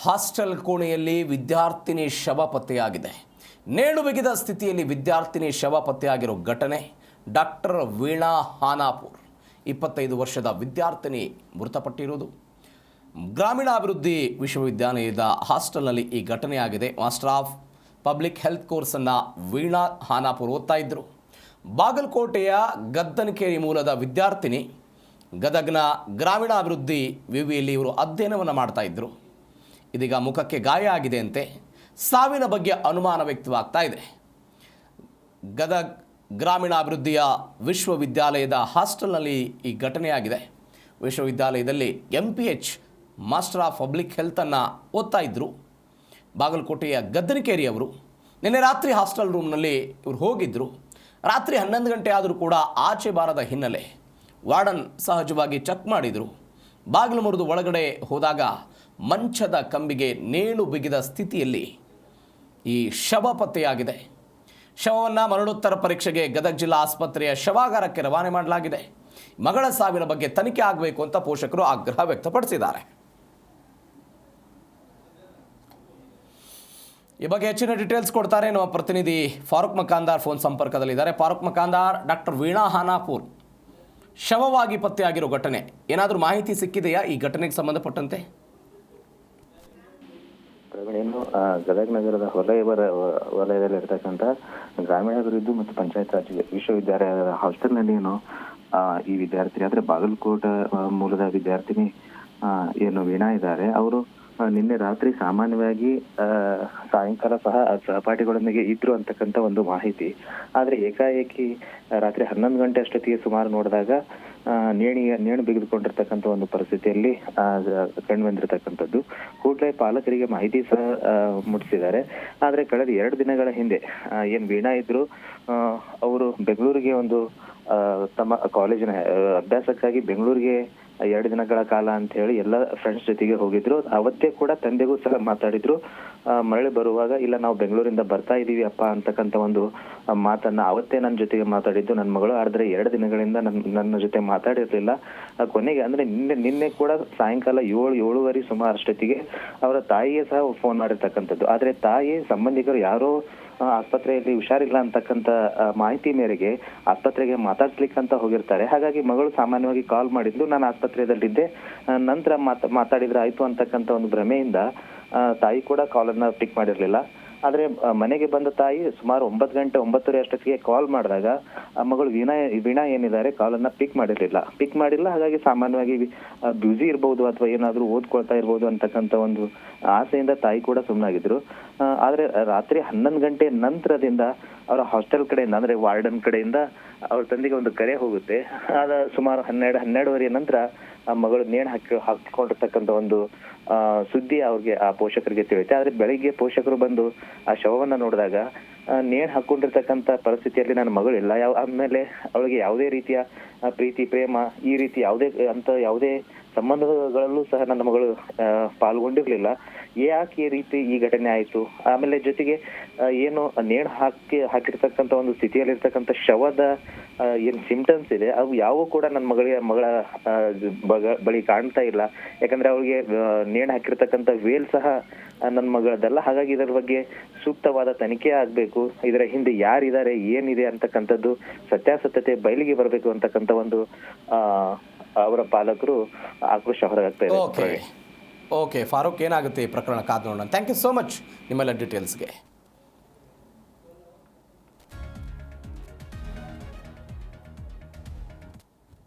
Hostel ಕೋಣೆಯಲ್ಲಿ ವಿದ್ಯಾರ್ಥಿನಿ ಶವ ಪತ್ತೆಯಾಗಿದೆ. ನೇಣು ಬಿಗಿದ ಸ್ಥಿತಿಯಲ್ಲಿ ವಿದ್ಯಾರ್ಥಿನಿ ಶವ ಪತ್ತೆಯಾಗಿರೋ ಘಟನೆ ಡಾಕ್ಟರ್ ವೀಣಾ ಹಾನಾಪುರ್ 25 ವರ್ಷದ ವಿದ್ಯಾರ್ಥಿನಿ ಮೃತಪಟ್ಟಿರುವುದು. ಗ್ರಾಮೀಣಾಭಿವೃದ್ಧಿ ವಿಶ್ವವಿದ್ಯಾಲಯದ ಹಾಸ್ಟೆಲ್ನಲ್ಲಿ ಈ ಘಟನೆಯಾಗಿದೆ. ಮಾಸ್ಟರ್ ಆಫ್ ಪಬ್ಲಿಕ್ ಹೆಲ್ತ್ ಕೋರ್ಸನ್ನು ವೀಣಾ ಹಾನಾಪುರ್ ಓದ್ತಾ ಇದ್ದರು. ಬಾಗಲಕೋಟೆಯ ಗದ್ದನಕೇರಿ ಮೂಲದ ವಿದ್ಯಾರ್ಥಿನಿ ಗದಗ್ನ ಗ್ರಾಮೀಣಾಭಿವೃದ್ಧಿ ವಿವಿಯಲ್ಲಿ ಇವರು ಅಧ್ಯಯನವನ್ನು ಮಾಡ್ತಾ ಇದ್ದರು. ಇದೀಗ ಮುಖಕ್ಕೆ ಗಾಯ ಆಗಿದೆ ಅಂತೆ. ಸಾವಿನ ಬಗ್ಗೆ ಅನುಮಾನ ವ್ಯಕ್ತವಾಗ್ತಾ ಇದೆ. ಗದಗ್ ಗ್ರಾಮೀಣಾಭಿವೃದ್ಧಿಯ ವಿಶ್ವವಿದ್ಯಾಲಯದ ಹಾಸ್ಟೆಲ್ನಲ್ಲಿ ಈ ಘಟನೆಯಾಗಿದೆ. ವಿಶ್ವವಿದ್ಯಾಲಯದಲ್ಲಿ MPH ಮಾಸ್ಟರ್ ಆಫ್ ಪಬ್ಲಿಕ್ ಹೆಲ್ತನ್ನು ಓದ್ತಾ ಇದ್ದರು. ಬಾಗಲಕೋಟೆಯ ಗದ್ದನಕೇರಿಯವರು ನಿನ್ನೆ ರಾತ್ರಿ ಹಾಸ್ಟೆಲ್ ರೂಮ್ನಲ್ಲಿ ಇವರು ಹೋಗಿದ್ದರು. ರಾತ್ರಿ 11 ಗಂಟೆ ಆದರೂ ಕೂಡ ಆಚೆ ಬಾರದ ಹಿನ್ನೆಲೆ ವಾರ್ಡನ್ ಸಹಜವಾಗಿ ಚೆಕ್ ಮಾಡಿದರು. ಬಾಗಿಲು ಮುರಿದು ಒಳಗಡೆ ಹೋದಾಗ ಮಂಚದ ಕಂಬಿಗೆ ನೇಣು ಬಿಗಿದ ಸ್ಥಿತಿಯಲ್ಲಿ ಈ ಶವ ಪತ್ತೆಯಾಗಿದೆ. ಶವವನ್ನು ಮರಣೋತ್ತರ ಪರೀಕ್ಷೆಗೆ ಗದಗ ಜಿಲ್ಲಾ ಆಸ್ಪತ್ರೆಯ ಶವಾಗಾರಕ್ಕೆ ರವಾನೆ ಮಾಡಲಾಗಿದೆ. ಮಗಳ ಸಾವಿನ ಬಗ್ಗೆ ತನಿಖೆ ಆಗಬೇಕು ಅಂತ ಪೋಷಕರು ಆಗ್ರಹ ವ್ಯಕ್ತಪಡಿಸಿದ್ದಾರೆ. ಈ ಬಗ್ಗೆ ಹೆಚ್ಚಿನ ಡೀಟೇಲ್ಸ್ ಕೊಡ್ತಾರೆ ನಮ್ಮ ಪ್ರತಿನಿಧಿ ಫಾರೂಕ್ ಮಕಾಂದಾರ್ ಫೋನ್ ಸಂಪರ್ಕದಲ್ಲಿದ್ದಾರೆ. ಫಾರೂಕ್ ಮಕಾಂದಾರ್, ಡಾಕ್ಟರ್ ವೀಣಾ ಹಾನಾಪುರ್ ಶವವಾಗಿ ಪತ್ತೆಯಾಗಿರೋ ಘಟನೆ, ಏನಾದರೂ ಮಾಹಿತಿ ಸಿಕ್ಕಿದೆಯಾ ಈ ಘಟನೆಗೆ ಸಂಬಂಧಪಟ್ಟಂತೆ? ಏನು ಗದಗ ನಗರದ ವಲಯದಲ್ಲಿ ಇರತಕ್ಕಂಥ ಗ್ರಾಮೀಣಾಭಿವೃದ್ಧಿ ಮತ್ತು ಪಂಚಾಯತ್ ರಾಜ್ ವಿಶ್ವವಿದ್ಯಾಲಯದ ಹಾಸ್ಟೆಲ್ನಲ್ಲಿ ಏನು ಈ ವಿದ್ಯಾರ್ಥಿನಿ ಅಂದ್ರೆ ಬಾಗಲಕೋಟೆ ಮೂಲದ ವಿದ್ಯಾರ್ಥಿನಿ ಏನು ವೀಣಾ ಇದ್ದಾರೆ. ಅವರು ನಿನ್ನೆ ರಾತ್ರಿ ಸಾಮಾನ್ಯವಾಗಿ ಸಾಯಂಕಾಲ ಸಹ ಸಹಪಾಠಿಗಳೊಂದಿಗೆ ಇದ್ರು ಅಂತಕ್ಕಂಥ ಒಂದು ಮಾಹಿತಿ. ಆದ್ರೆ ಏಕಾಏಕಿ ರಾತ್ರಿ 11 ಗಂಟೆ ಅಷ್ಟೊತ್ತಿಗೆ ಸುಮಾರು ನೋಡಿದಾಗ ನೇಣು ಬಿಗಿದುಕೊಂಡಿರ್ತಕ್ಕಂಥ ಒಂದು ಪರಿಸ್ಥಿತಿಯಲ್ಲಿ ಕಂಡು ಬಂದಿರತಕ್ಕಂಥದ್ದು. ಕೂಡಲೇ ಪಾಲಕರಿಗೆ ಮಾಹಿತಿ ಸಹ ಮುಟ್ಟಿಸಿದ್ದಾರೆ. ಆದ್ರೆ ಕಳೆದ 2 ದಿನಗಳ ಹಿಂದೆ ಏನ್ ವೀಣಾ ಇದ್ರು, ಅವರು ಬೆಂಗಳೂರಿಗೆ ಒಂದು ತಮ್ಮ ಕಾಲೇಜಿನ ಅಭ್ಯಾಸಕ್ಕಾಗಿ ಬೆಂಗಳೂರಿಗೆ 2 ದಿನಗಳ ಕಾಲ ಅಂತ ಹೇಳಿ ಎಲ್ಲ ಫ್ರೆಂಡ್ಸ್ ಜೊತೆಗೆ ಹೋಗಿದ್ರು. ಅವತ್ತೇ ಕೂಡ ತಂದೆಗೂ ಸಹ ಮಾತಾಡಿದ್ರು. ಮರಳಿ ಬರುವಾಗ ಇಲ್ಲ ನಾವು ಬೆಂಗಳೂರಿಂದ ಬರ್ತಾ ಇದೀವಿ ಅಪ್ಪ ಅಂತಕ್ಕಂಥ ಒಂದು ಮಾತನ್ನ ಅವತ್ತೇ ನನ್ನ ಜೊತೆಗೆ ಮಾತಾಡಿದ್ದು ನನ್ನ ಮಗಳು. ಆದ್ರೆ 2 ದಿನಗಳಿಂದ ನನ್ನ ಜೊತೆ ಮಾತಾಡಿರ್ಲಿಲ್ಲ. ಕೊನೆಗೆ ಅಂದ್ರೆ ನಿನ್ನೆ ಕೂಡ ಸಾಯಂಕಾಲ 7:30 ಸುಮಾರು ಅಷ್ಟೊತ್ತಿಗೆ ಅವರ ತಾಯಿಗೆ ಸಹ ಫೋನ್ ಮಾಡಿರ್ತಕ್ಕಂಥದ್ದು. ಆದ್ರೆ ತಾಯಿ ಸಂಬಂಧಿಕರು ಯಾರೋ ಆಸ್ಪತ್ರೆಯಲ್ಲಿ ಹುಷಾರಿಲ್ಲ ಅಂತಕ್ಕಂಥ ಮಾಹಿತಿ ಮೇರೆಗೆ ಆಸ್ಪತ್ರೆಗೆ ಮಾತಾಡ್ಸ್ಲಿಕ್ಕಂತ ಹೋಗಿರ್ತಾರೆ. ಹಾಗಾಗಿ ಮಗಳು ಸಾಮಾನ್ಯವಾಗಿ ಕಾಲ್ ಮಾಡಿದ್ಲು, ನಾನು ಆಸ್ಪತ್ರೆಯಲ್ಲಿದ್ದೆ, ನಂತರ ಮಾತಾಡಿದ್ರೆ ಆಯ್ತು ಅಂತಕ್ಕಂಥ ಒಂದು ಭ್ರಮೆಯಿಂದ ತಾಯಿ ಕೂಡ ಕಾಲನ್ನ ಪಿಕ್ ಮಾಡಿರ್ಲಿಲ್ಲ. ಆದ್ರೆ ಮನೆಗೆ ಬಂದ ತಾಯಿ ಸುಮಾರು 9:30 ಅಷ್ಟೊತ್ತಿಗೆ ಕಾಲ್ ಮಾಡಿದಾಗ ಮಗಳು ವೀಣಾ ಏನಿದ್ದಾರೆ ಕಾಲನ್ನ ಪಿಕ್ ಮಾಡಿಲ್ಲ. ಹಾಗಾಗಿ ಸಾಮಾನ್ಯವಾಗಿ ಬ್ಯುಸಿ ಇರ್ಬೋದು ಅಥವಾ ಏನಾದ್ರೂ ಓದ್ಕೊಳ್ತಾ ಇರ್ಬೋದು ಅಂತಕ್ಕಂಥ ಒಂದು ಆಸೆಯಿಂದ ತಾಯಿ ಕೂಡ ಸುಮ್ಮನಾಗಿದ್ರು. ಆದ್ರೆ ರಾತ್ರಿ 11 ಗಂಟೆ ನಂತರದಿಂದ ಅವರ ಹಾಸ್ಟೆಲ್ ಕಡೆಯಿಂದ ಅಂದ್ರೆ ವಾರ್ಡನ್ ಕಡೆಯಿಂದ ಅವ್ರ ತಂದೆಗೆ ಒಂದು ಕರೆ ಹೋಗುತ್ತೆ. ಅದ ಸುಮಾರು 12:30 ನಂತರ ಮಗಳು ನೇಣು ಹಾಕಿಕೊಂಡಿರ್ತಕ್ಕಂಥ ಒಂದು ಸುದ್ದಿ ಅವ್ರಿಗೆ ಆ ಪೋಷಕರಿಗೆ ತಿಳಿಯುತ್ತೆ. ಆದ್ರೆ ಬೆಳಿಗ್ಗೆ ಪೋಷಕರು ಬಂದು ಆ ಶವವನ್ನ ನೋಡಿದಾಗ ನೇಣು ಹಾಕೊಂಡಿರ್ತಕ್ಕಂಥ ಪರಿಸ್ಥಿತಿಯಲ್ಲಿ ನನ್ನ ಮಗಳು ಇಲ್ಲ. ಆಮೇಲೆ ಅವಳಿಗೆ ಯಾವುದೇ ರೀತಿಯ ಪ್ರೀತಿ ಪ್ರೇಮ ಈ ರೀತಿ ಯಾವುದೇ ಸಂಬಂಧಗಳಲ್ಲೂ ಸಹ ನನ್ನ ಮಗಳು ಪಾಲ್ಗೊಂಡಿರ್ಲಿಲ್ಲ. ಯಾಕೆ ಈ ರೀತಿ ಈ ಘಟನೆ ಆಯ್ತು, ಆಮೇಲೆ ಜೊತೆಗೆ ಏನು ನೇಣು ಹಾಕಿರ್ತಕ್ಕಂಥ ಒಂದು ಸ್ಥಿತಿಯಲ್ಲಿರ್ತಕ್ಕಂಥ ಶವದ ಏನ್ ಸಿಂಪ್ಟಮ್ಸ್ ಇದೆ ಅವು ಯಾವ ಕೂಡ ನನ್ನ ಮಗಳ ಬಳಿ ಕಾಣ್ತಾ ಇಲ್ಲ. ಯಾಕಂದ್ರೆ ಅವಳಿಗೆ ನೇಣು ಹಾಕಿರ್ತಕ್ಕಂಥ ವೇಲ್ ಸಹ ನನ್ನ ಮಗಳದಲ್ಲ. ಹಾಗಾಗಿ ಇದರ ಬಗ್ಗೆ ಸೂಕ್ತವಾದ ತನಿಖೆ ಆಗ್ಬೇಕು. ಇದರ ಹಿಂದೆ ಯಾರಿದ್ದಾರೆ ಏನಿದೆ ಅಂತಕ್ಕಂಥದ್ದು ಸತ್ಯಾಸತ್ಯತೆ ಬಯಲಿಗೆ ಬರಬೇಕು ಅಂತಕ್ಕಂಥ ಒಂದು ಅವರ ಪಾಲಕರು ಆಕ್ರೋಶ ಹೊರಗಾಗ್ತಾ ಇದೆ. ಓಕೆ ಫಾರೂಕ್, ಏನಾಗುತ್ತೆ ಈ ಪ್ರಕರಣ ಕಾದು ನೋಡೋಣ. ಥ್ಯಾಂಕ್ ಯು ಸೋ ಮಚ್ ನಿಮ್ಮೆಲ್ಲ ಡೀಟೇಲ್ಸ್ಗೆ.